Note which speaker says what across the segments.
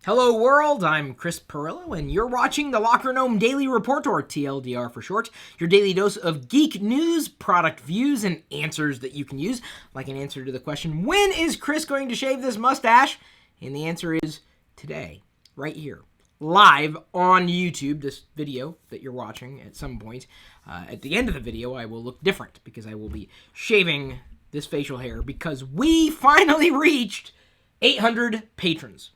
Speaker 1: Hello world, I'm Chris Pirillo, and you're watching the LockerGnome Daily Report, or TLDR for short, your daily dose of geek news, product views, and answers that you can use, like an answer to the question, when is Chris going to shave this mustache? And the answer is today, right here, live on YouTube, this video that you're watching at some point. At the end of the video, I will look different, because I will be shaving this facial hair, because we finally reached 800 patrons.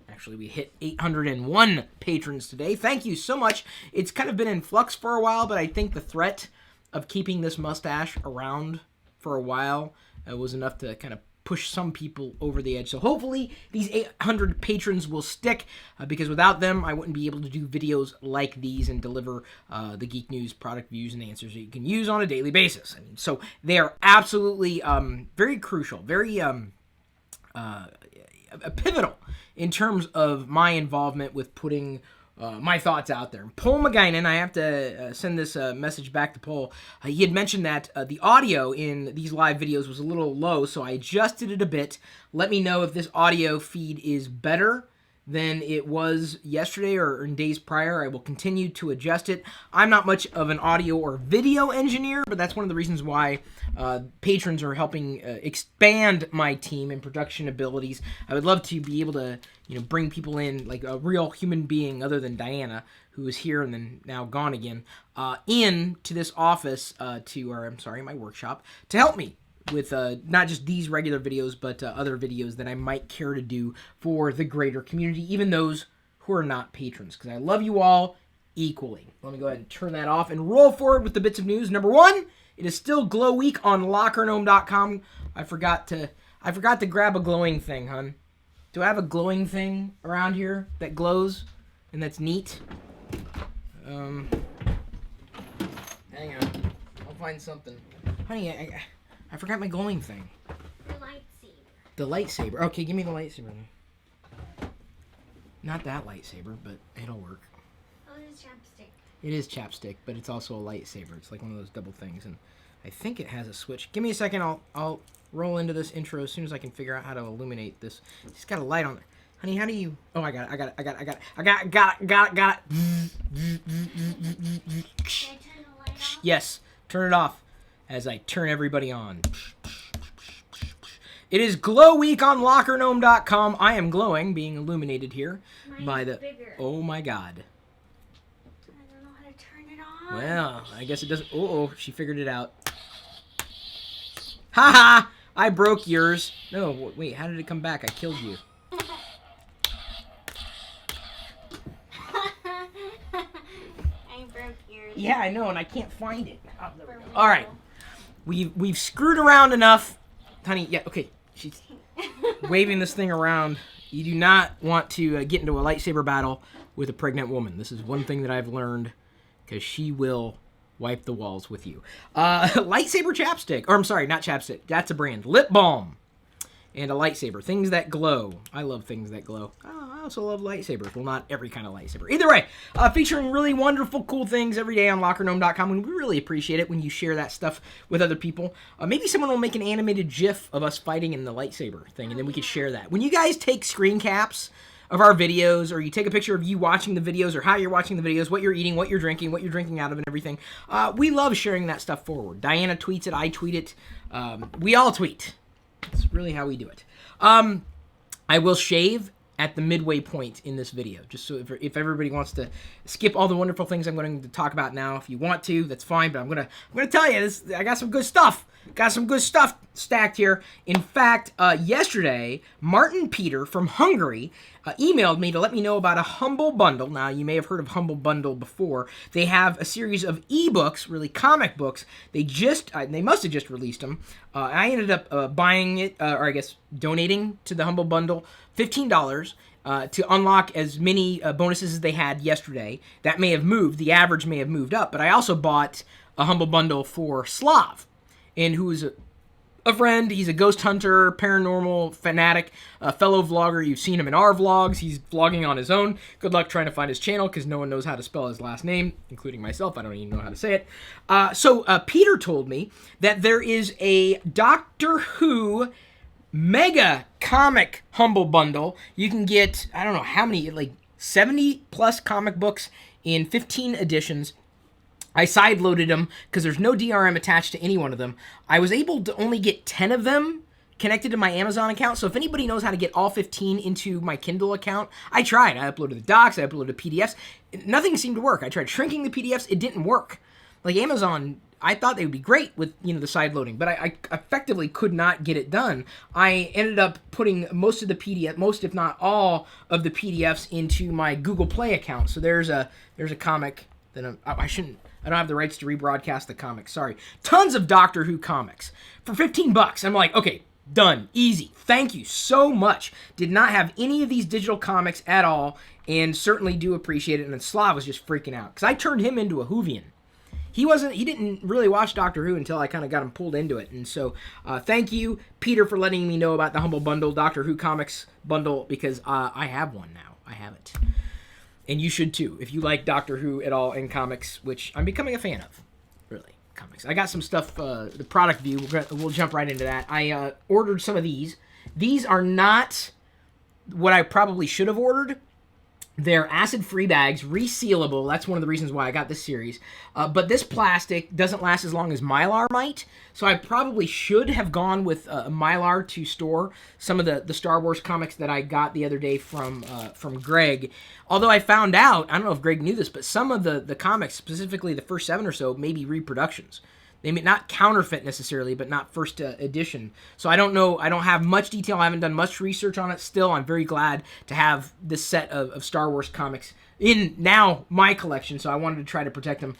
Speaker 1: Actually, we hit 801 patrons today. Thank you so much. It's kind of been in flux for a while, but I think the threat of keeping this mustache around for a while was enough to kind of push some people over the edge. So hopefully these 800 patrons will stick, because without them, I wouldn't be able to do videos like these and deliver the geek news, product views, and answers that you can use on a daily basis. I mean, so they are absolutely very crucial, very pivotal in terms of my involvement with putting my thoughts out there. Paul McGuinan, I have to send this message back to Paul. He had mentioned that the audio in these live videos was a little low, so I adjusted it a bit. Let me know if this audio feed is better than it was yesterday or in days prior. I will continue to adjust it. I'm not much of an audio or video engineer, but that's one of the reasons why patrons are helping expand my team and production abilities. I would love to be able to, bring people in, like a real human being other than Diana, who is here and then now gone again, in to this office my workshop, to help me with not just these regular videos, but other videos that I might care to do for the greater community, even those who are not patrons, because I love you all equally. Let me go ahead and turn that off and roll forward with the bits of news. Number one, it is still Glow Week on LockerGnome.com. I forgot to grab a glowing thing, hun. Do I have a glowing thing around here that glows and that's neat? Hang on. I'll find something. Honey, I forgot my glowing thing.
Speaker 2: The lightsaber.
Speaker 1: The lightsaber. Okay, give me the lightsaber then. Not that lightsaber, but it'll work.
Speaker 2: Oh, it's chapstick.
Speaker 1: It is chapstick, but it's also a lightsaber. It's like one of those double things, and I think it has a switch. Give me a second. I'll roll into this intro as soon as I can figure out how to illuminate this. It's got a light on there. Honey, how do you... Oh, I got it. Got it.
Speaker 2: Can I turn the light off?
Speaker 1: Yes, turn it off as I turn everybody on. It is Glow Week on LockerGnome.com. I am glowing, being illuminated here by the...
Speaker 2: Bigger.
Speaker 1: Oh my god.
Speaker 2: I don't know how to turn it on.
Speaker 1: Well, I guess it doesn't... Oh, she figured it out. Haha! I broke yours. No, wait, how did it come back? I killed you.
Speaker 2: I broke yours.
Speaker 1: Yeah, I know, and I can't find it. Oh, there we go. All right. We've screwed around enough. Honey, yeah, okay. She's waving this thing around. You do not want to get into a lightsaber battle with a pregnant woman. This is one thing that I've learned, because she will wipe the walls with you. Lightsaber chapstick. Or, I'm sorry, not chapstick. That's a brand. Lip balm. And a lightsaber. Things that glow. I love things that glow. Oh, I also love lightsabers. Well, not every kind of lightsaber. Either way, featuring really wonderful, cool things every day on LockerGnome.com. And we really appreciate it when you share that stuff with other people. Maybe someone will make an animated GIF of us fighting in the lightsaber thing, and then we could share that. When you guys take screen caps of our videos, or you take a picture of you watching the videos, or how you're watching the videos, what you're eating, what you're drinking out of, and everything, we love sharing that stuff forward. Diana tweets it, I tweet it, we all tweet. That's really how we do it. I will shave at the midway point in this video, just so if everybody wants to skip all the wonderful things I'm going to talk about now, if you want to, that's fine. But I'm gonna tell you this. I got some good stuff. Got some good stuff stacked here. In fact, yesterday, Martin Peter from Hungary emailed me to let me know about a Humble Bundle. Now, you may have heard of Humble Bundle before. They have a series of ebooks, really comic books. They must have just released them. I ended up buying it, or I guess donating to the Humble Bundle, $15. To unlock as many bonuses as they had yesterday. That may have moved. The average may have moved up. But I also bought a Humble Bundle for Slav, and who is a friend. He's a ghost hunter, paranormal fanatic, a fellow vlogger. You've seen him in our vlogs. He's vlogging on his own. Good luck trying to find his channel, because no one knows how to spell his last name, including myself. I don't even know how to say it. So Peter told me that there is a Doctor Who mega comic Humble Bundle. You can get, I don't know how many, like 70 plus comic books in 15 editions. I side-loaded them because there's no DRM attached to any one of them. I was able to only get 10 of them connected to my Amazon account. So if anybody knows how to get all 15 into my Kindle account, I tried. I uploaded the docs, I uploaded PDFs. Nothing seemed to work. I tried shrinking the PDFs. It didn't work. Like Amazon, I thought they would be great with, the side loading, but I effectively could not get it done. I ended up putting most if not all of the PDFs into my Google Play account. So there's a comic that I don't have the rights to rebroadcast the comics. Sorry. Tons of Doctor Who comics for $15. I'm like, okay, done, easy. Thank you so much. Did not have any of these digital comics at all, and certainly do appreciate it. And then Slav was just freaking out because I turned him into a Whovian. He didn't really watch Doctor Who until I kind of got him pulled into it. And so thank you, Peter, for letting me know about the Humble Bundle, Doctor Who Comics Bundle, because I have one now. I have it. And you should too, if you like Doctor Who at all in comics, which I'm becoming a fan of, really, comics. I got some stuff, the product view, we'll jump right into that. I ordered some of these. These are not what I probably should have ordered. They're acid-free bags, resealable. That's one of the reasons why I got this series. But this plastic doesn't last as long as Mylar might, so I probably should have gone with Mylar to store some of the Star Wars comics that I got the other day from Greg. Although I found out, I don't know if Greg knew this, but some of the comics, specifically the first 7 or so, may be reproductions. They may not counterfeit necessarily, but not first edition. So I don't know. I don't have much detail. I haven't done much research on it. Still, I'm very glad to have this set of Star Wars comics in now my collection. So I wanted to try to protect them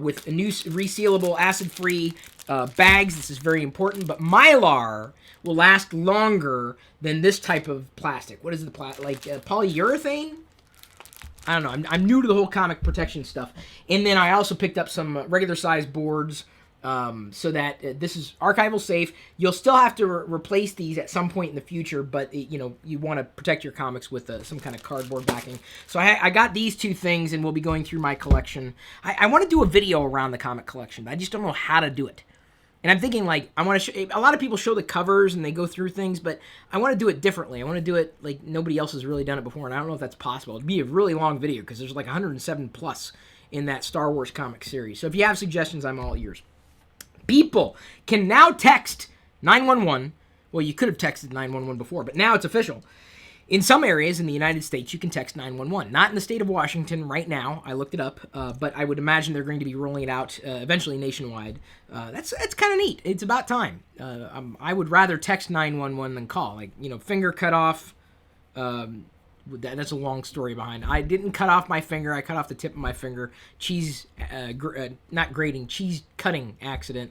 Speaker 1: with a new resealable, acid-free bags. This is very important. But Mylar will last longer than this type of plastic. What is the plastic? Like polyurethane? I don't know. I'm new to the whole comic protection stuff. And then I also picked up some regular size boards. So that this is archival safe. You'll still have to replace these at some point in the future, but you want to protect your comics with some kind of cardboard backing. So I got these two things, and we'll be going through my collection. I want to do a video around the comic collection, but I just don't know how to do it. And I'm thinking, like, I want to a lot of people show the covers and they go through things, but I want to do it differently. I want to do it like nobody else has really done it before, and I don't know if that's possible. It'd be a really long video because there's like 107 plus in that Star Wars comic series. So if you have suggestions, I'm all ears. People can now text 911. Well, you could have texted 911 before, but now it's official. In some areas in the United States, you can text 911. Not in the state of Washington right now. I looked it up, but I would imagine they're going to be rolling it out eventually nationwide. That's kind of neat. It's about time. I would rather text 911 than call. Like, finger cut off. That's a long story behind it. I didn't cut off my finger. I cut off the tip of my finger. Cheese, not grating, cheese cutting accident.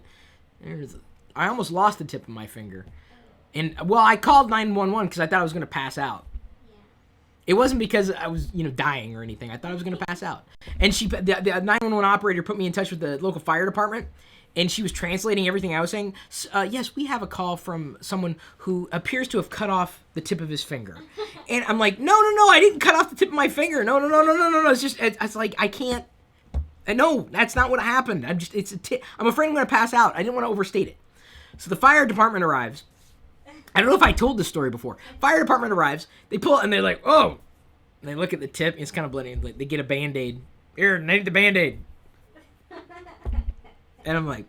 Speaker 1: I almost lost the tip of my finger. And, well, I called 911 because I thought I was going to pass out. Yeah. It wasn't because I was, dying or anything. I thought I was going to pass out. And the 911 operator put me in touch with the local fire department. And she was translating everything I was saying. Yes, we have a call from someone who appears to have cut off the tip of his finger. And I'm like, no, I didn't cut off the tip of my finger. No. It's like, I can't. No, that's not what happened. I'm afraid I'm going to pass out. I didn't want to overstate it. So the fire department arrives. I don't know if I told this story before. Fire department arrives. They pull it and they're like, oh. And they look at the tip. And it's kind of bloody. They get a Band-Aid. Here, I need the Band-Aid. And I'm like,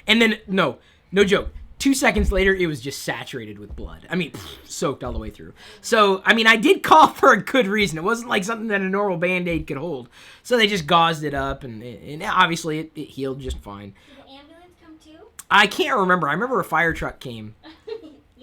Speaker 1: and then, no joke. 2 seconds later, it was just saturated with blood. I mean, soaked all the way through. So, I mean, I did call for a good reason. It wasn't like something that a normal Band-Aid could hold. So they just gauzed it up, and obviously it healed just fine.
Speaker 2: Did the ambulance come too?
Speaker 1: I can't remember. I remember a fire truck came.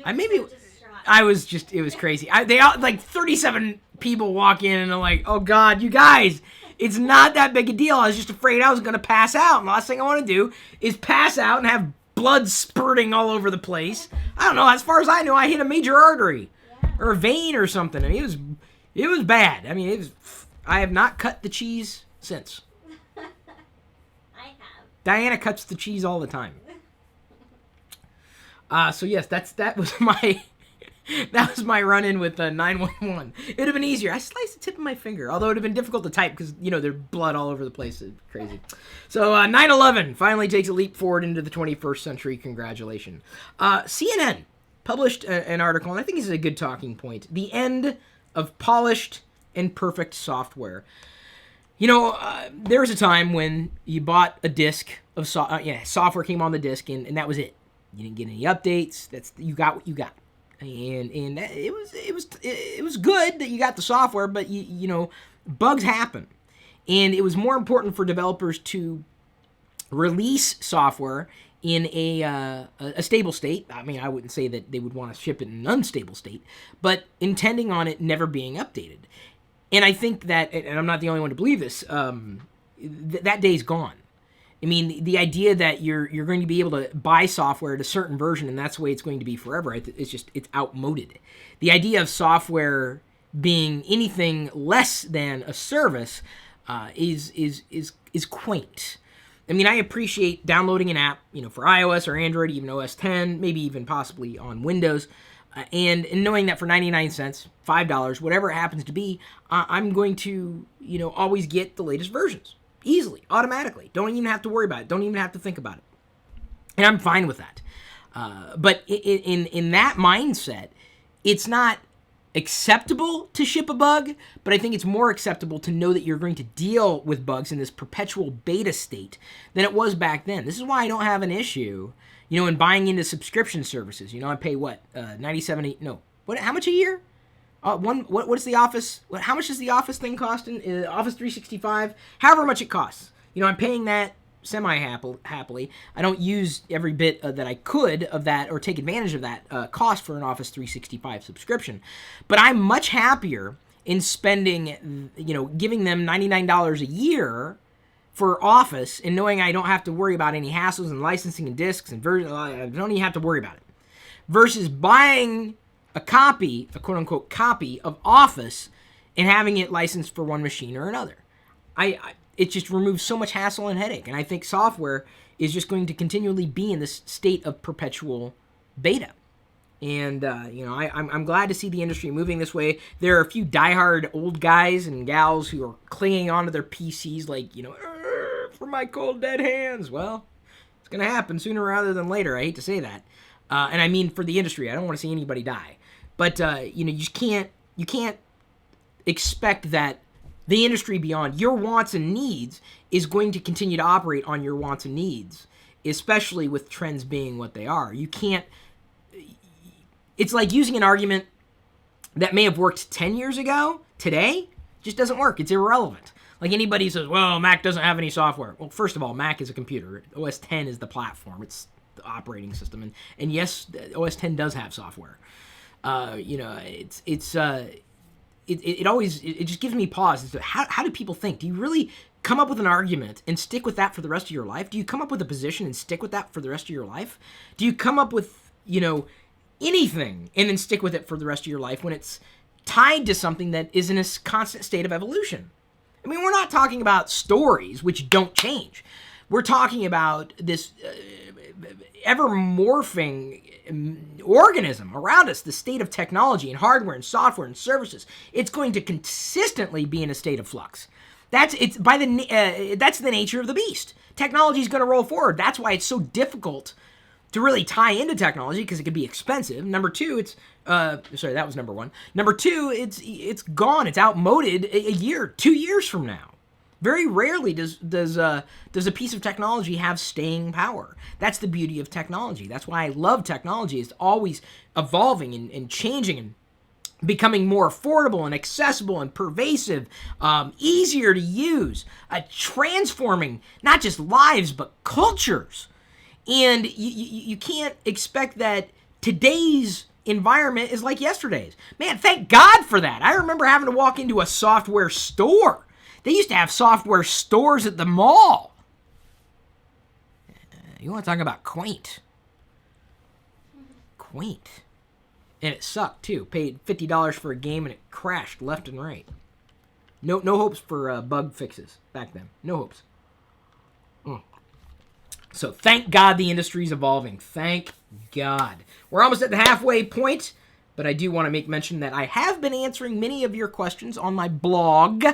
Speaker 1: It was crazy. They all, like 37 people walk in, and they're like, oh God, you guys. It's not that big a deal. I was just afraid I was going to pass out. And the last thing I want to do is pass out and have blood spurting all over the place. I don't know. As far as I know, I hit a major artery or a vein or something. I mean, it was bad. I mean, I have not cut the cheese since.
Speaker 2: I have.
Speaker 1: Diana cuts the cheese all the time. So yes, that was my run-in with 911. It would have been easier. I sliced the tip of my finger, although it would have been difficult to type because, there's blood all over the place. It's crazy. So 9/11 finally takes a leap forward into the 21st century. Congratulations. CNN. published an article, and I think this is a good talking point. The end of polished and perfect software. You know, there was a time when you bought a disc of software came on the disc, and that was it. You didn't get any updates. You got what you got, and it was good that you got the software, but you know, bugs happen, and it was more important for developers to release software in a stable state. I mean, I wouldn't say that they would want to ship it in an unstable state, but intending on it never being updated. And I think that, and I'm not the only one to believe this, that day's gone. I mean, the idea that you're going to be able to buy software at a certain version and that's the way it's going to be forever, it's outmoded. The idea of software being anything less than a service is quaint. I mean, I appreciate downloading an app, you know, for iOS or Android, even OS 10, maybe even possibly on Windows, and knowing that for 99 cents, $5, whatever it happens to be, I'm going to, you know, always get the latest versions. Easily, automatically. Don't even have to worry about it. Don't even have to think about it. And I'm fine with that. But in that mindset, it's not acceptable to ship a bug, but I think it's more acceptable to know that you're going to deal with bugs in this perpetual beta state than it was back then. This is why I don't have an issue, you know, in buying into subscription services. You know, I pay what, how much a year? What's the Office? How much does the Office thing cost in Office 365? However much it costs. You know, I'm paying that semi-happily. I don't use every bit that I could of that or take advantage of that cost for an Office 365 subscription. But I'm much happier in spending, you know, giving them $99 a year for Office and knowing I don't have to worry about any hassles and licensing and discs and versions. I don't even have to worry about it. Versus buying a quote-unquote copy of Office and having it licensed for one machine or another. It just removes so much hassle and headache, and I think software is just going to continually be in this state of perpetual beta. And, you know, I'm glad to see the industry moving this way. There are a few diehard old guys and gals who are clinging onto their PCs like, you know, for my cold dead hands. Well, it's going to happen sooner rather than later. I hate to say that. And I mean for the industry. I don't want to see anybody die. But, you know, you can't expect that the industry beyond your wants and needs is going to continue to operate on your wants and needs, especially with trends being what they are. You can't... It's like using an argument that may have worked 10 years ago, today, just doesn't work. It's irrelevant. Like anybody says, well, Mac doesn't have any software. Well, first of all, Mac is a computer. OS 10 is the platform. It's the operating system. And yes, OS 10 does have software. You know, it always just gives me pause. It's how do people think? Do you really come up with an argument and stick with that for the rest of your life? Do you come up with a position and stick with that for the rest of your life? Do you come up with, you know, anything and then stick with it for the rest of your life when it's tied to something that is in a constant state of evolution? I mean, we're not talking about stories which don't change. We're talking about this ever-morphing organism around us, the state of technology and hardware and software and services. It's going to consistently be in a state of flux. That's the nature of the beast. Technology is going to roll forward. That's why it's so difficult to really tie into technology, because it could be expensive. Number two, it's sorry, that was number one. Number two, it's gone. It's outmoded a year, 2 years from now. Very rarely does a piece of technology have staying power. That's the beauty of technology. That's why I love technology. It's always evolving and changing and becoming more affordable and accessible and pervasive, easier to use, transforming not just lives but cultures. And you can't expect that today's environment is like yesterday's. Man, thank God for that. I remember having to walk into a software store. They used to have software stores at the mall. You want to talk about quaint. Quaint. And it sucked, too. Paid $50 for a game and it crashed left and right. No hopes for bug fixes back then. No hopes. So thank God the industry's evolving. Thank God. We're almost at the halfway point, but I do want to make mention that I have been answering many of your questions on my blog.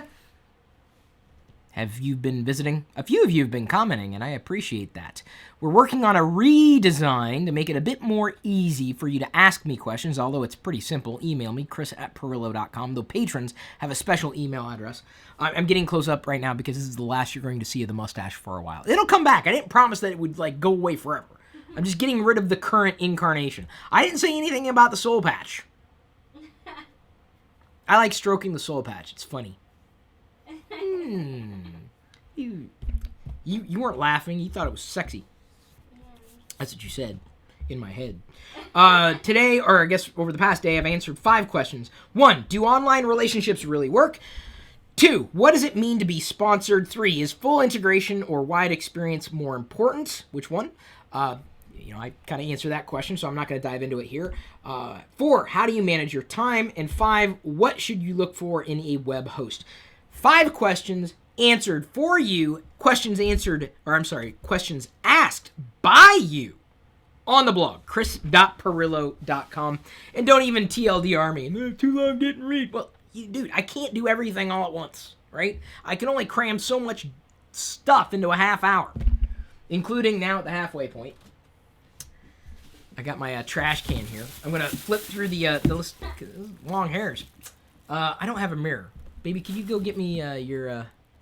Speaker 1: have you been visiting? A few of you have been commenting, and I appreciate that. We're working on a redesign to make it a bit more easy for you to ask me questions, although it's pretty simple. Email me, chris@pirillo.com, though patrons have a special email address. I'm getting close up right now because this is the last you're going to see of the mustache for a while. It'll come back. I didn't promise that it would, like, go away forever. I'm just getting rid of the current incarnation. I didn't say anything about the soul patch. I like stroking the soul patch. It's funny. You weren't laughing. You thought it was sexy. That's what you said in my head. Today, or I guess over the past day, I've answered 5 questions. 1, do online relationships really work? 2, what does it mean to be sponsored? 3, is full integration or wide experience more important? Which one? I kind of answer that question, so I'm not going to dive into it here. 4, how do you manage your time? And 5, what should you look for in a web host? 5 questions answered for you. Questions asked by you on the blog, chris.pirillo.com. And don't even TLDR me. Too long getting read. Well, dude, I can't do everything all at once, right? I can only cram so much stuff into a half hour, including now at the halfway point. I got my trash can here. I'm going to flip through the list. Long hairs. I don't have a mirror. Baby, can you go get me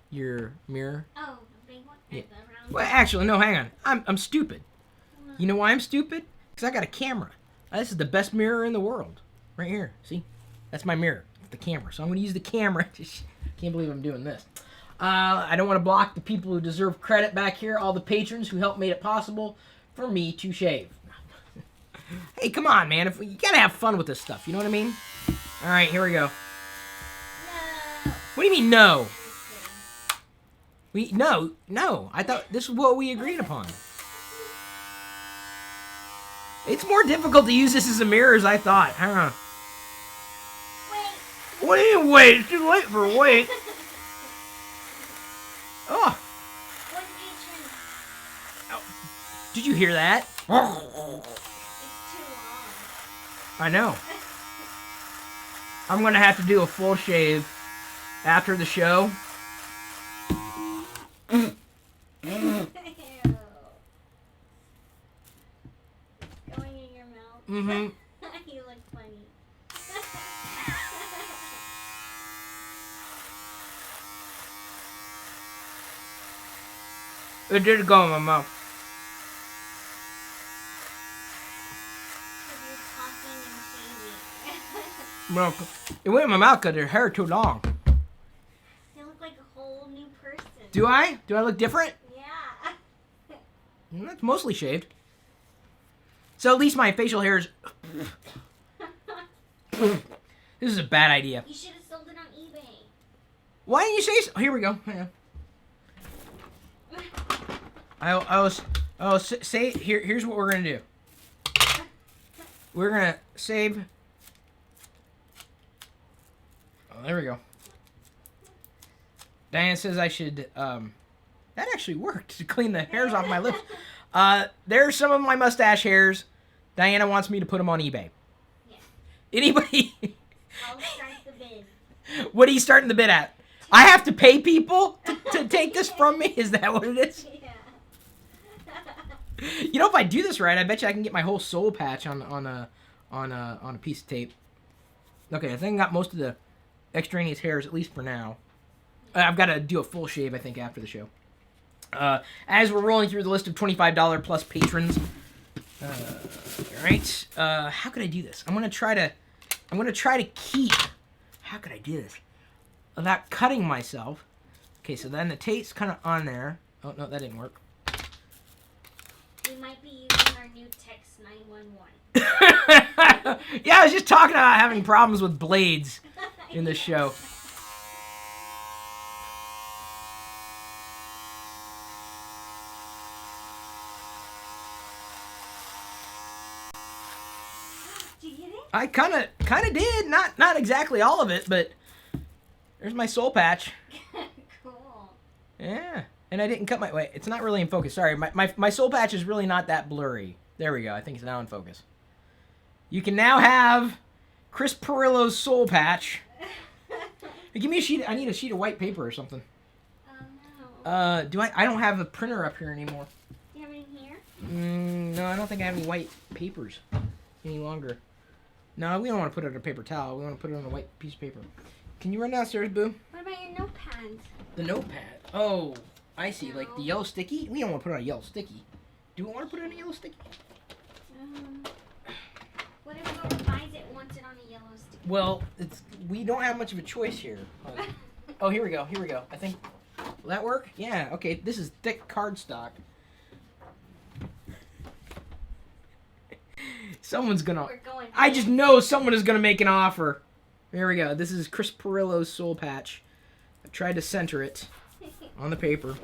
Speaker 1: your mirror?
Speaker 2: Oh, the big one?
Speaker 1: Yeah.
Speaker 2: The round
Speaker 1: Well, actually, no, hang on. I'm stupid. You know why I'm stupid? Because I got a camera. This is the best mirror in the world. Right here. See? That's my mirror. The camera. So I'm going to use the camera. Can't believe I'm doing this. I don't want to block the people who deserve credit back here. All the patrons who helped make it possible for me to shave. Hey, come on, man. You got to have fun with this stuff. You know what I mean? All right, here we go.
Speaker 2: No.
Speaker 1: What do you mean, no?
Speaker 2: Just kidding.
Speaker 1: No. I thought this is what we agreed upon. It's more difficult to use this as a mirror as I thought. I don't know.
Speaker 2: Wait.
Speaker 1: What do you mean wait? It's too late for wait. Oh.
Speaker 2: One patron.
Speaker 1: Oh. Did you hear that?
Speaker 2: It's too long.
Speaker 1: I know. I'm going to have to do a full shave after the show.
Speaker 2: Ew. Going in your mouth.
Speaker 1: Mm-hmm.
Speaker 2: You look funny.
Speaker 1: It did go in my mouth. Well, it went in my mouth because their hair too long.
Speaker 2: You look like a whole new person.
Speaker 1: Do I? Do I look different?
Speaker 2: Yeah.
Speaker 1: That's mostly shaved. So at least my facial hair is... This is a bad idea.
Speaker 2: You should have sold it on eBay.
Speaker 1: Why didn't you say so? Here we go. Hang on. I was say here's what we're gonna do. We're gonna save. Oh, there we go. Diane says I should. That actually worked to clean the hairs off my lips. There's some of my mustache hairs. Diana wants me to put them on eBay.
Speaker 2: Yeah.
Speaker 1: Anybody?
Speaker 2: I'll start the bid.
Speaker 1: What are you starting the bid at? I have to pay people to take this from me? Is that what it is?
Speaker 2: Yeah.
Speaker 1: You know, if I do this right, I bet you I can get my whole soul patch on a piece of tape. Okay, I think I got most of the extraneous hairs, at least for now. I've got to do a full shave, I think, after the show. As we're rolling through the list of $25 plus patrons. All right. How could I do this? I'm gonna try to keep. How could I do this without cutting myself? Okay, so then the tape's kind of on there. Oh no, that didn't work.
Speaker 2: We might be using our new text 911.
Speaker 1: Yeah, I was just talking about having problems with blades in this show.
Speaker 2: Did you get it?
Speaker 1: I kind of did. Not exactly all of it, but there's my soul patch.
Speaker 2: Cool.
Speaker 1: Yeah. And I didn't cut my... Wait, it's not really in focus. Sorry, my soul patch is really not that blurry. There we go. I think it's now in focus. You can now have Chris Pirillo's soul patch. Hey, give me a sheet... I need a sheet of white paper or something.
Speaker 2: No.
Speaker 1: Do I don't have a printer up here anymore.
Speaker 2: Do you have it in here?
Speaker 1: No, I don't think I have any white papers any longer. No, we don't want to put it on a paper towel. We want to put it on a white piece of paper. Can you run downstairs, Boo?
Speaker 2: What about your notepads?
Speaker 1: The notepad. Oh, I see. Like the yellow sticky? We don't want to put it on a yellow sticky. Do we want to put it on a yellow sticky?
Speaker 2: What if whoever buys it wants it on a yellow stick?
Speaker 1: Well, we don't have much of a choice here. Oh, here we go. Here we go. I think, will that work? Yeah, okay. This is thick cardstock. Someone's gonna... I just know someone is gonna make an offer. Here we go. This is Chris Pirillo's soul patch. I tried to center it on the paper.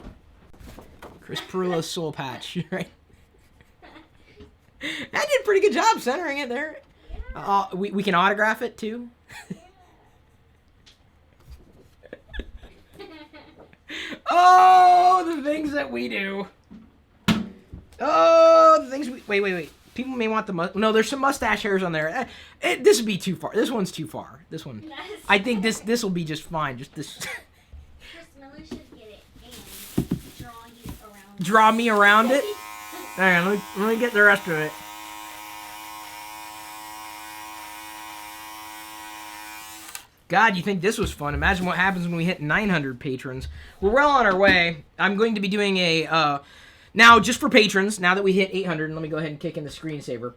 Speaker 1: Chris Pirillo's soul patch, right? I did a pretty good job centering it there. Yeah. We can autograph it too. Oh, the things that we do. Oh, the things we... Wait. People may want the no. There's some mustache hairs on there. This would be too far. This one's too far. This one. I think this will be just fine. Just this.
Speaker 2: Chris Miller should get it and draw you around.
Speaker 1: Draw me around it. Hang on, let me get the rest of it. God, you think this was fun? Imagine what happens when we hit 900 patrons. We're well on our way. I'm going to be doing a. Now, just for patrons, now that we hit 800, and let me go ahead and kick in the screensaver,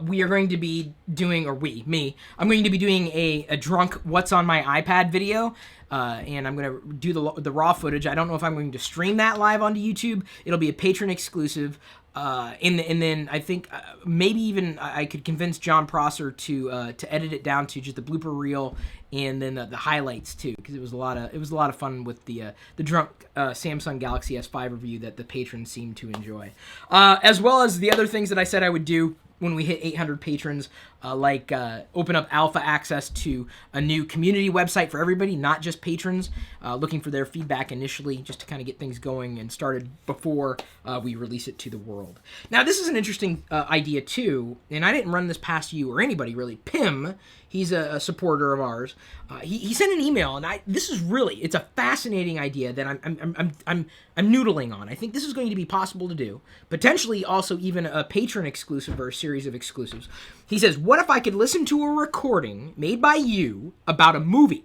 Speaker 1: we are going to be doing, I'm going to be doing a drunk What's on My iPad video, and I'm going to do the raw footage. I don't know if I'm going to stream that live onto YouTube. It'll be a patron exclusive, and then I think maybe even I could convince John Prosser to edit it down to just the blooper reel and then the highlights too, because it was a lot of fun with the drunk Samsung Galaxy S5 review that the patrons seemed to enjoy, as well as the other things that I said I would do when we hit 800 patrons, like open up alpha access to a new community website for everybody, not just patrons, looking for their feedback initially, just to kind of get things going and started before we release it to the world. Now, this is an interesting idea too, and I didn't run this past you or anybody really. Pim, he's a supporter of ours. He sent an email, and it's a fascinating idea that I'm noodling on. I think this is going to be possible to do, potentially also even a patron exclusive or a series of exclusives. He says, what if I could listen to a recording made by you about a movie?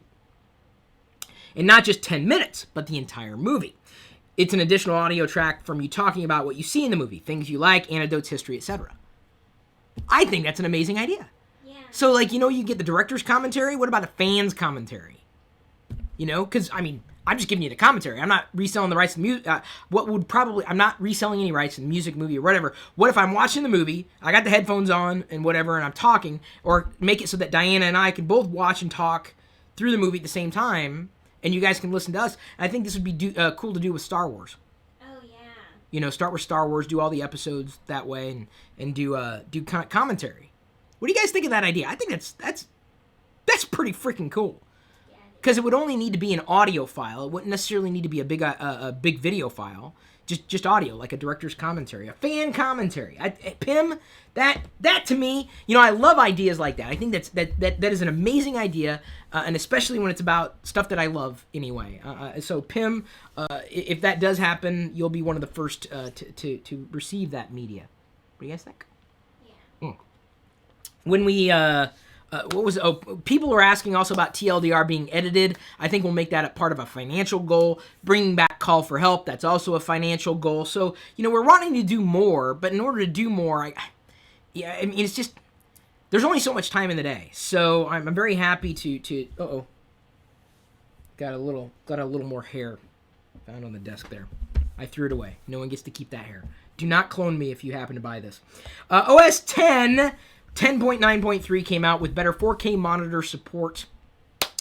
Speaker 1: And not just 10 minutes, but the entire movie. It's an additional audio track from you talking about what you see in the movie, things you like, anecdotes, history, etc. I think that's an amazing idea.
Speaker 2: Yeah. So,
Speaker 1: you get the director's commentary. What about a fan's commentary? Because, I'm just giving you the commentary. I'm not reselling the rights to music. I'm not reselling any rights to the music, movie, or whatever. What if I'm watching the movie, I got the headphones on and whatever, and I'm talking, or make it so that Diana and I can both watch and talk through the movie at the same time, and you guys can listen to us. And I think this would be cool to do with Star Wars.
Speaker 2: Oh, yeah.
Speaker 1: Start with Star Wars, do all the episodes that way, and do commentary. What do you guys think of that idea? I think that's pretty freaking cool. Because it would only need to be an audio file. It wouldn't necessarily need to be a big video file. Just audio, like a director's commentary, a fan commentary. Pim, that to me, I love ideas like that. I think that is an amazing idea, and especially when it's about stuff that I love anyway. So Pim, if that does happen, you'll be one of the first to receive that media. What do you guys think?
Speaker 2: Yeah.
Speaker 1: When we people were asking also about TLDR being edited. I think we'll make that a part of a financial goal. Bringing back call for help, that's also a financial goal. So, we're wanting to do more, but in order to do more, it's just, there's only so much time in the day. So I'm very happy to got a little more hair found on the desk there. I threw it away. No one gets to keep that hair. Do not clone me if you happen to buy this. OS 10.9.3 came out with better 4K monitor support.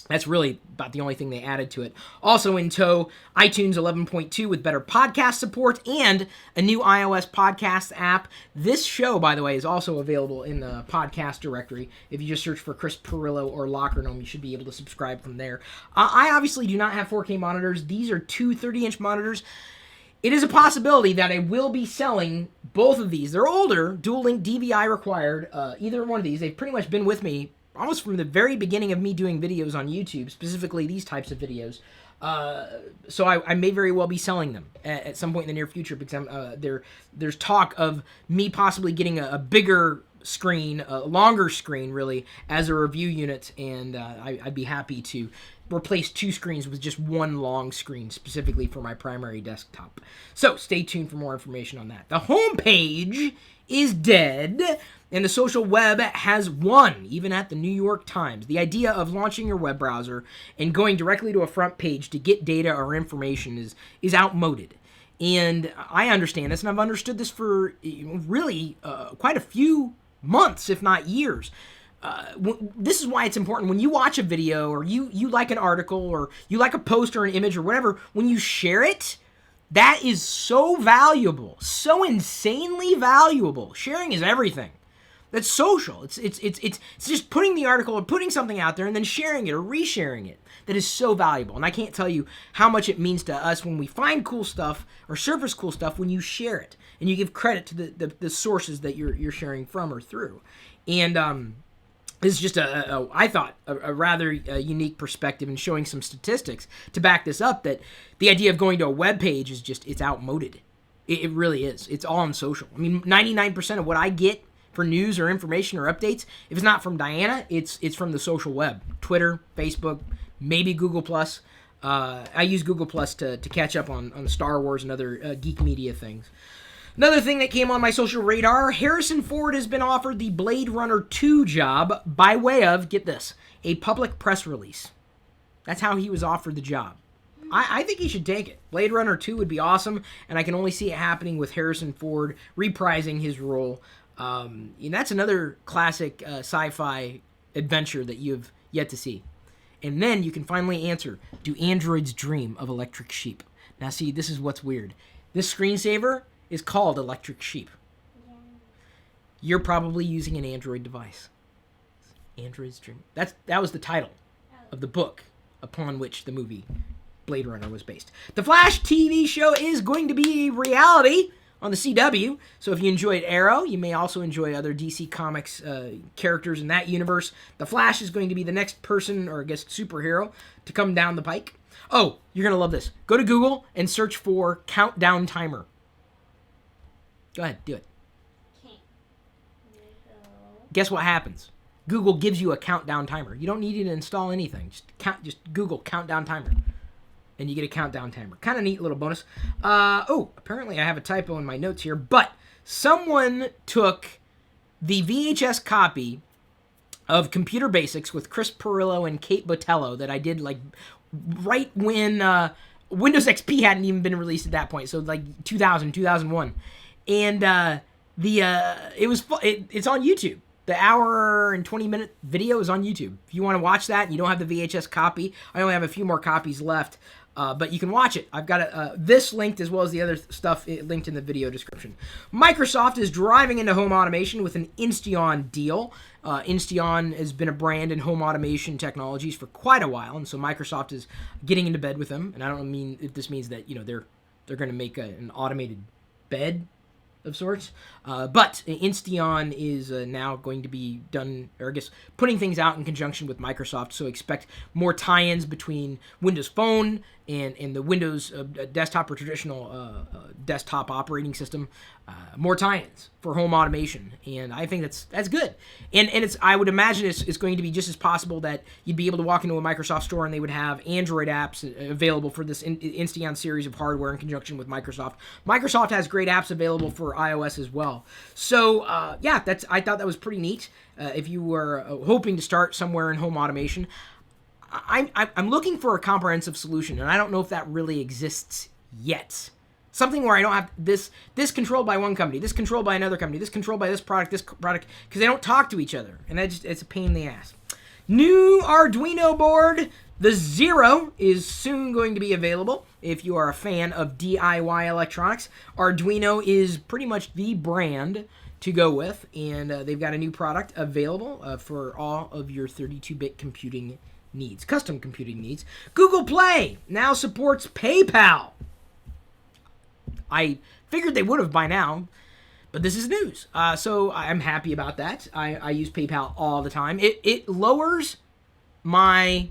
Speaker 1: That's really about the only thing they added to it. Also in tow, iTunes 11.2 with better podcast support and a new iOS podcast app. This show, by the way, is also available in the podcast directory. If you just search for Chris Pirillo or LockerGnome, you should be able to subscribe from there. I obviously do not have 4K monitors. These are two 30-inch monitors. It is a possibility that I will be selling both of these. They're older, dual-link DVI required, either one of these. They've pretty much been with me almost from the very beginning of me doing videos on YouTube, specifically these types of videos. So I may very well be selling them at some point in the near future, because there's talk of me possibly getting a bigger screen, a longer screen really, as a review unit, and I'd be happy to replace 2 screens with just 1 long screen specifically for my primary desktop. So stay tuned for more information on that. The home page is dead, and the social web has won, even at the New York Times. The idea of launching your web browser and going directly to a front page to get data or information is outmoded. And I understand this, and I've understood this for really quite a few months, if not years. This is why it's important when you watch a video, or you like an article, or you like a post or an image or whatever, when you share it, that is so valuable, so insanely valuable. Sharing is everything. That's social. It's just putting the article or putting something out there and then sharing it or resharing it. That is so valuable. And I can't tell you how much it means to us when we find cool stuff or surface cool stuff when you share it and you give credit to the sources that you're sharing from or through. And this is just I thought a rather unique perspective, and showing some statistics to back this up, that the idea of going to a web page is just, it's outmoded. It really is. It's all on social. I mean, 99% of what I get for news or information or updates, if it's not from Diana, it's from the social web. Twitter, Facebook, maybe Google+. I use Google+ to catch up on Star Wars and other geek media things. Another thing that came on my social radar, Harrison Ford has been offered the Blade Runner 2 job by way of, get this, a public press release. That's how he was offered the job. I think he should take it. Blade Runner 2 would be awesome, and I can only see it happening with Harrison Ford reprising his role. And that's another classic sci-fi adventure that you've yet to see. And then you can finally answer, do androids dream of electric sheep? Now see, this is what's weird. This screensaver is called Electric Sheep.
Speaker 2: Yeah.
Speaker 1: You're probably using an Android device. Android's dream. That was the title of the book upon which the movie Blade Runner was based. The Flash TV show is going to be a reality on the CW. So if you enjoyed Arrow, you may also enjoy other DC Comics characters in that universe. The Flash is going to be the next person, or I guess superhero, to come down the pike. Oh, you're going to love this. Go to Google and search for Countdown Timer. Go ahead, do it.
Speaker 2: Okay.
Speaker 1: Guess what happens? Google gives you a countdown timer. You don't need to install anything. Just Google countdown timer, and you get a countdown timer. Kind of neat little bonus. Apparently I have a typo in my notes here, but someone took the VHS copy of Computer Basics with Chris Pirillo and Kate Botello that I did like right when Windows XP hadn't even been released at that point, so like 2000, 2001. And it's on YouTube. The hour and 20-minute video is on YouTube. If you want to watch that and you don't have the VHS copy, I only have a few more copies left, but you can watch it. I've got this linked as well as the other stuff linked in the video description. Microsoft is driving into home automation with an Insteon deal. Insteon has been a brand in home automation technologies for quite a while, and so Microsoft is getting into bed with them. And I don't mean if this means that they're going to make an automated bed of sorts, but Insteon is now going to be done, or I guess putting things out in conjunction with Microsoft, so expect more tie-ins between Windows Phone and the Windows desktop or traditional desktop operating system, more tie-ins for home automation, and I think that's good. And it's, I would imagine it's going to be just as possible that you'd be able to walk into a Microsoft store and they would have Android apps available for this Insteon series of hardware in conjunction with Microsoft. Microsoft has great apps available for iOS as well. So I thought that was pretty neat. If you were hoping to start somewhere in home automation, I'm looking for a comprehensive solution, and I don't know if that really exists yet. Something where I don't have this controlled by one company, this controlled by another company, this controlled by this product, because they don't talk to each other, and it's a pain in the ass. New Arduino board, the Zero, is soon going to be available. If you are a fan of DIY electronics, Arduino is pretty much the brand to go with, and they've got a new product available for all of your 32-bit computing needs, custom computing needs. Google Play now supports PayPal. I figured they would have by now, But this is news. So I'm happy about that. I use PayPal all the time. It lowers my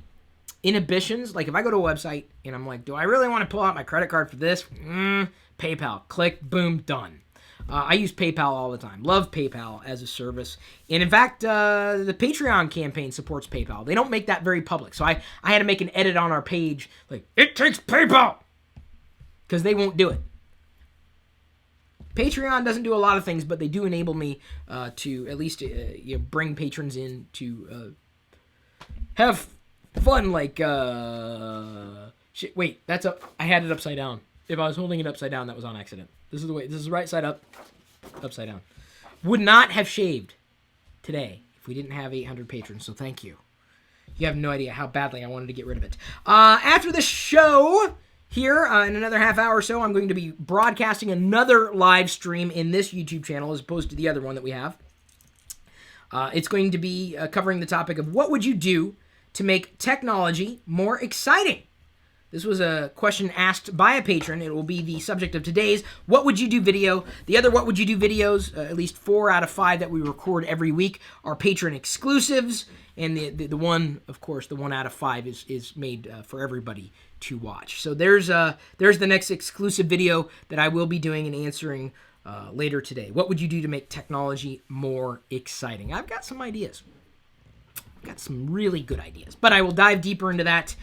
Speaker 1: inhibitions. Like if I go to a website and I'm like, do I really want to pull out my credit card for this? PayPal. Click, boom, done. I use PayPal all the time. Love PayPal as a service. And in fact, the Patreon campaign supports PayPal. They don't make that very public. So I had to make an edit on our page like, it takes PayPal! Because they won't do it. Patreon doesn't do a lot of things, but they do enable me to at least bring patrons in to have fun. Like, shit, wait, that's up. I had it upside down. If I was holding it upside down, that was on accident. This is the way. This is right side up, upside down. Would not have shaved today if we didn't have 800 patrons. So thank you. You have no idea how badly I wanted to get rid of it. After the show here, in another half hour or so, I'm going to be broadcasting another live stream in this YouTube channel as opposed to the other one that we have. It's going to be covering the topic of what would you do to make technology more exciting? This was a question asked by a patron. It will be the subject of today's What Would You Do video. The other What Would You Do videos, at least 4 out of 5 that we record every week, are patron exclusives. And the one, of course, the 1 out of 5 is made for everybody to watch. So there's the next exclusive video that I will be doing and answering later today. What would you do to make technology more exciting? I've got some ideas. I've got some really good ideas. But I will dive deeper into that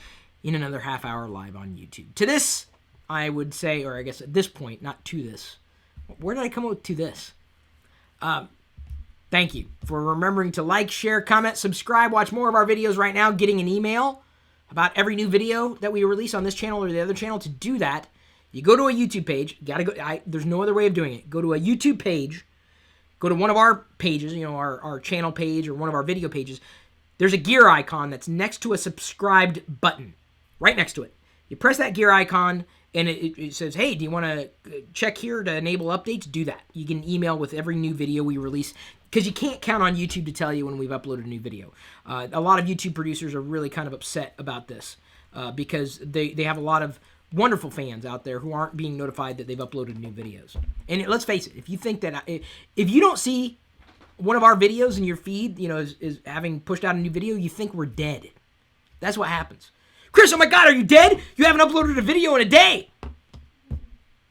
Speaker 1: in another half hour live on YouTube. To this, I would say, or I guess at this point, not to this. Where did I come up with to this? Thank you for remembering to like, share, comment, subscribe, watch more of our videos right now, getting an email about every new video that we release on this channel or the other channel. To do that, you go to a YouTube page. You gotta go. There's no other way of doing it. Go to a YouTube page. Go to one of our pages, our channel page or one of our video pages. There's a gear icon that's next to a subscribed button. Right next to it. You press that gear icon, and it says, hey, do you want to check here to enable updates? Do that. You get an email with every new video we release, because you can't count on YouTube to tell you when we've uploaded a new video. A lot of YouTube producers are really kind of upset about this, because they have a lot of wonderful fans out there who aren't being notified that they've uploaded new videos. And let's face it, if you think that, if you don't see one of our videos in your feed, is having pushed out a new video, you think we're dead. That's what happens. Chris, oh my God, are you dead? You haven't uploaded a video in a day.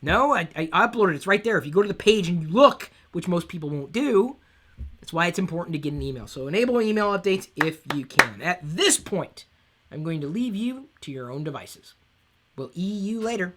Speaker 1: No, I uploaded it. It's right there. If you go to the page and you look, which most people won't do, that's why it's important to get an email. So enable email updates if you can. At this point, I'm going to leave you to your own devices. We'll you later.